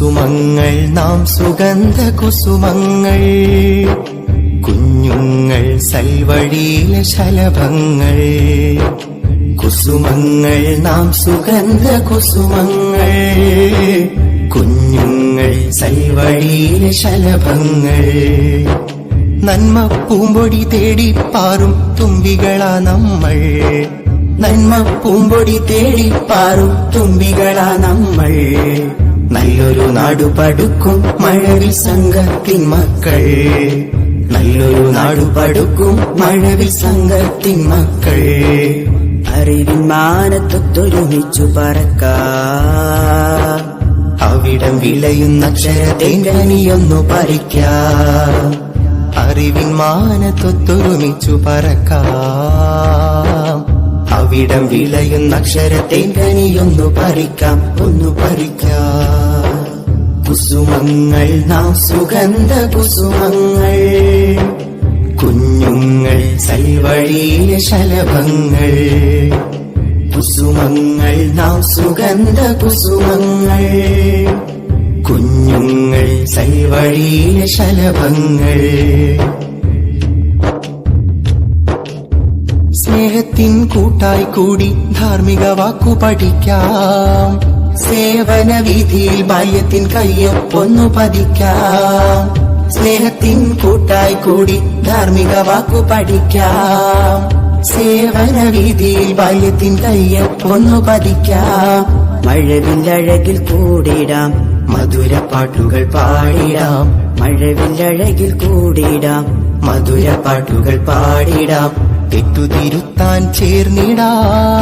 കുസുമങ്ങൾ നാം സുഗന്ധ കുസുമങ്ങൾ, കുഞ്ഞുങ്ങൾ സൽവഴിയിലെ ശലഭങ്ങൾ. കുസുമങ്ങൾ നാം സുഗന്ധ കുസുമങ്ങൾ, കുഞ്ഞുങ്ങൾ സൽവഴിയിലെ ശലഭങ്ങൾ. നന്മ പൂമ്പൊടി തേടി പാറും തുമ്പികളാ നമ്മൾ, നന്മ പൂമ്പൊടി തേടി പാറും തുമ്പികളാ നമ്മൾ. നല്ലൊരു നാടു പടുക്കും മഴവിൽ സംഘത്തിൻ മക്കൾ, നല്ലൊരു നാടു പടുക്കും മഴവിൽ സംഘത്തിൻ മക്കൾ. അറിവിൻ മാനത്തൊത്തൊരുമിച്ചു പറക്കാം, അവിടം വിളയുന്ന അക്ഷരത്തേങ്കനിയൊന്നു പറിക്കാം. അറിവിൻ മാനത്തൊത്തൊരുമിച്ചു പറക്കാം, അവിടം വിളയുന്ന അക്ഷരത്തേങ്കനിയൊന്നു പറിക്കാം, ഒന്നു പറിക്കാം. കുസുമങ്ങൾ നാം സുഗന്ധ കുസുമങ്ങൾ, കുഞ്ഞുങ്ങൾ സൽവഴിയിലെ ശലഭങ്ങൾ. കുസുമങ്ങൾ നാം സുഗന്ധ കുസുമങ്ങൾ, കുഞ്ഞുങ്ങൾ സൽവഴിയിലെ ശലഭങ്ങൾ. സ്നേഹത്തിൻ കൂട്ടായി കൂടി ധാർമ്മിക വാക്കു പഠിക്കാം, സേവന വീതിയിൽ ബാല്യത്തിൻ കയ്യൊപ്പൊന്നു പതിക്കാം. സ്നേഹത്തിൻ കൂട്ടായി കൂടി ധാർമ്മിക വാക്കു പഠിക്കാം, സേവന വീതിയിൽ ബാല്യത്തിൻ കയ്യൊപ്പൊന്നു പതിക്കാം. മഴവില്ലഴകിൽ കൂടിടാം, മധുര പാട്ടുകൾ പാടിടാം. മഴവില്ലഴകിൽ കൂടിടാം, മധുര പാട്ടുകൾ പാടിടാം. തെറ്റുതിരുത്താൻ ചേർന്നിടാം,